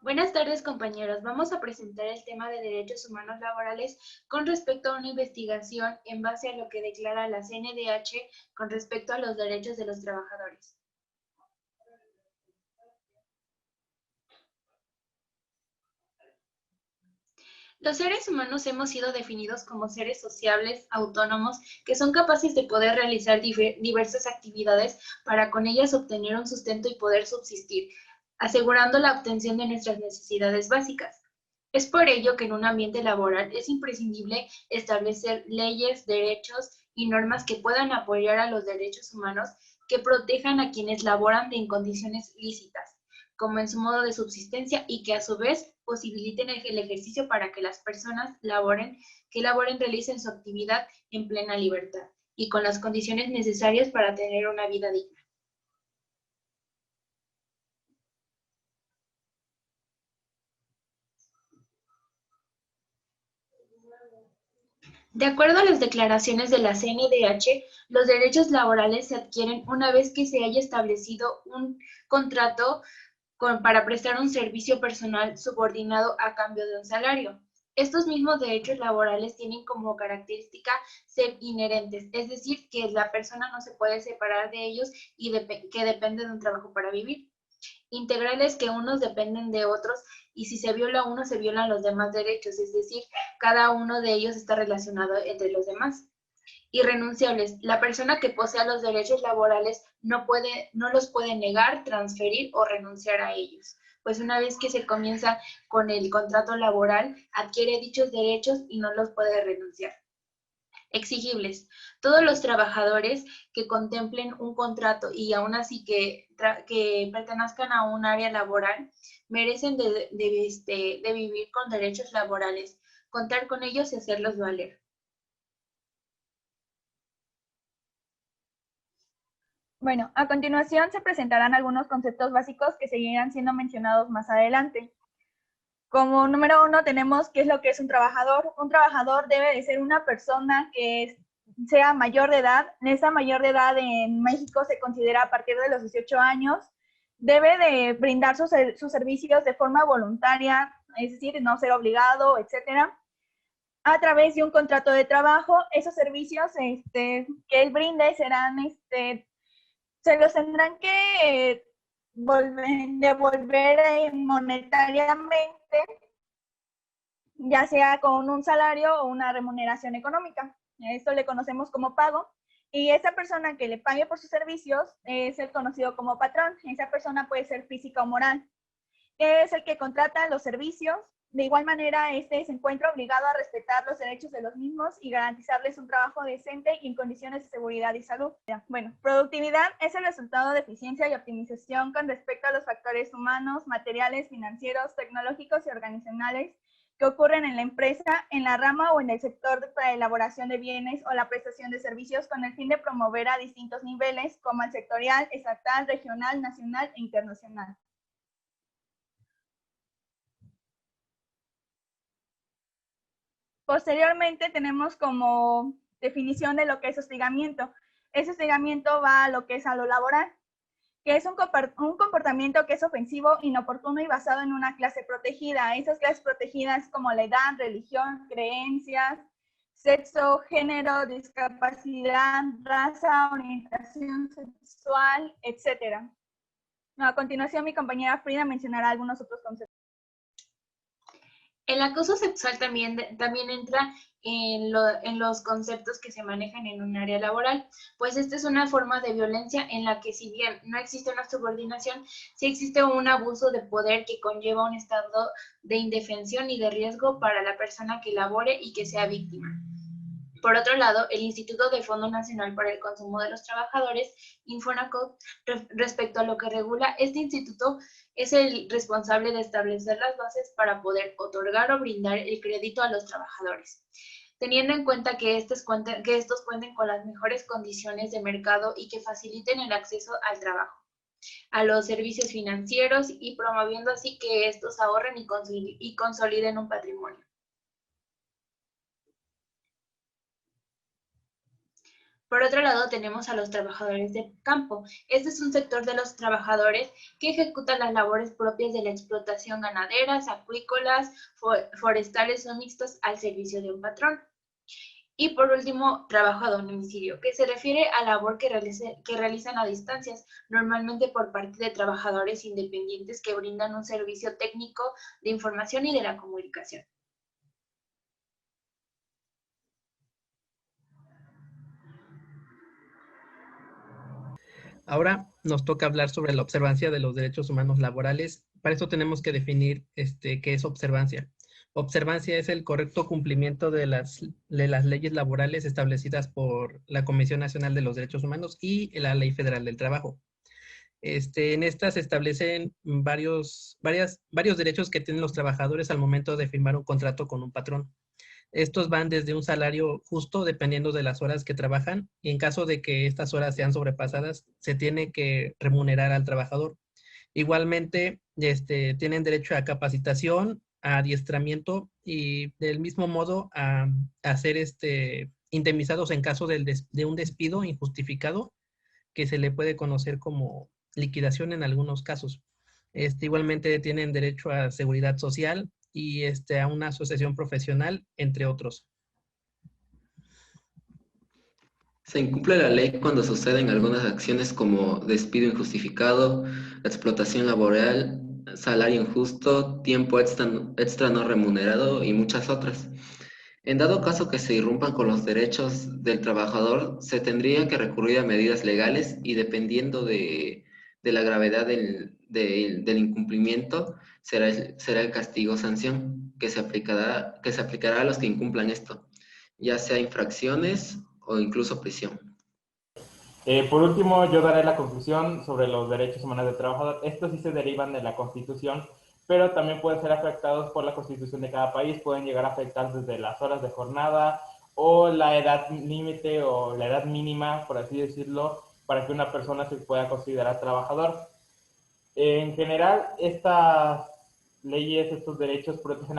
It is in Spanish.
Buenas tardes, compañeros. Vamos a presentar el tema de derechos humanos laborales con respecto a una investigación en base a lo que declara la CNDH con respecto a los derechos de los trabajadores. Los seres humanos hemos sido definidos como seres sociables, autónomos, que son capaces de poder realizar diversas actividades para con ellas obtener un sustento y poder subsistir, asegurando la obtención de nuestras necesidades básicas. Es por ello que en un ambiente laboral es imprescindible establecer leyes, derechos y normas que puedan apoyar a los derechos humanos que protejan a quienes laboran en condiciones lícitas, como en su modo de subsistencia y que a su vez posibiliten el ejercicio para que las personas realicen su actividad en plena libertad y con las condiciones necesarias para tener una vida digna. De acuerdo a las declaraciones de la CNDH, los derechos laborales se adquieren una vez que se haya establecido un contrato para prestar un servicio personal subordinado a cambio de un salario. Estos mismos derechos laborales tienen como característica ser inherentes, es decir, que la persona no se puede separar de ellos y que depende de un trabajo para vivir. Integrales, que unos dependen de otros y si se viola uno se violan los demás derechos, es decir, cada uno de ellos está relacionado entre los demás. Irrenunciables, la persona que posea los derechos laborales no los puede negar, transferir o renunciar a ellos, pues una vez que se comienza con el contrato laboral, adquiere dichos derechos y no los puede renunciar. Exigibles. Todos los trabajadores que contemplen un contrato y aún así que pertenezcan a un área laboral merecen de vivir con derechos laborales, contar con ellos y hacerlos valer. Bueno, a continuación se presentarán algunos conceptos básicos que seguirán siendo mencionados más adelante. Como número 1 tenemos qué es lo que es un trabajador. Un trabajador debe de ser una persona que sea mayor de edad. Esa mayor de edad en México se considera a partir de los 18 años. Debe de brindar sus servicios de forma voluntaria, es decir, no ser obligado, etcétera, a través de un contrato de trabajo. Esos servicios que él brinde serán se los tendrán que devolver monetariamente, ya sea con un salario o una remuneración económica. Esto le conocemos como pago. Y esa persona que le pague por sus servicios es el conocido como patrón. Esa persona puede ser física o moral. Es el que contrata los servicios. De igual manera, se encuentra obligado a respetar los derechos de los mismos y garantizarles un trabajo decente y en condiciones de seguridad y salud. Bueno, productividad es el resultado de eficiencia y optimización con respecto a los factores humanos, materiales, financieros, tecnológicos y organizacionales que ocurren en la empresa, en la rama o en el sector para la elaboración de bienes o la prestación de servicios con el fin de promover a distintos niveles, como el sectorial, estatal, regional, nacional e internacional. Posteriormente tenemos como definición de lo que es hostigamiento. Ese hostigamiento va a lo que es a lo laboral, que es un comportamiento que es ofensivo, inoportuno y basado en una clase protegida. Esas clases protegidas como la edad, religión, creencias, sexo, género, discapacidad, raza, orientación sexual, etc. A continuación, mi compañera Frida mencionará algunos otros conceptos. El acoso sexual también entra en los conceptos que se manejan en un área laboral, pues esta es una forma de violencia en la que si bien no existe una subordinación, sí existe un abuso de poder que conlleva un estado de indefensión y de riesgo para la persona que labore y que sea víctima. Por otro lado, el Instituto del Fondo Nacional para el Consumo de los Trabajadores, Infonacot, respecto a lo que regula, este instituto es el responsable de establecer las bases para poder otorgar o brindar el crédito a los trabajadores, teniendo en cuenta que estos cuenten con las mejores condiciones de mercado y que faciliten el acceso al trabajo, a los servicios financieros y promoviendo así que estos ahorren y consoliden un patrimonio. Por otro lado, tenemos a los trabajadores de campo. Este es un sector de los trabajadores que ejecutan las labores propias de la explotación ganaderas, acuícolas, forestales o mixtas al servicio de un patrón. Y por último, trabajo a domicilio, que se refiere a labor que realizan a distancias, normalmente por parte de trabajadores independientes que brindan un servicio técnico de información y de la comunicación. Ahora nos toca hablar sobre la observancia de los derechos humanos laborales. Para eso tenemos que definir qué es observancia. Observancia es el correcto cumplimiento de las leyes laborales establecidas por la Comisión Nacional de los Derechos Humanos y la Ley Federal del Trabajo. En estas se establecen varios derechos que tienen los trabajadores al momento de firmar un contrato con un patrón. Estos van desde un salario justo dependiendo de las horas que trabajan y en caso de que estas horas sean sobrepasadas, se tiene que remunerar al trabajador. Igualmente, tienen derecho a capacitación, a adiestramiento y del mismo modo a ser indemnizados en caso de un despido injustificado que se le puede conocer como liquidación en algunos casos. Igualmente tienen derecho a seguridad social y a una asociación profesional, entre otros. Se incumple la ley cuando suceden algunas acciones como despido injustificado, explotación laboral, salario injusto, tiempo extra no remunerado y muchas otras. En dado caso que se irrumpan con los derechos del trabajador, se tendría que recurrir a medidas legales y dependiendo de la gravedad del incumplimiento, será el castigo o sanción que se aplicará a los que incumplan esto, ya sea infracciones o incluso prisión. Por último, yo daré la conclusión sobre los derechos humanos del trabajador. Estos sí se derivan de la Constitución, pero también pueden ser afectados por la Constitución de cada país. Pueden llegar a afectar desde las horas de jornada o la edad límite o la edad mínima, por así decirlo, para que una persona se pueda considerar trabajador. En general, estas leyes, estos derechos protegen a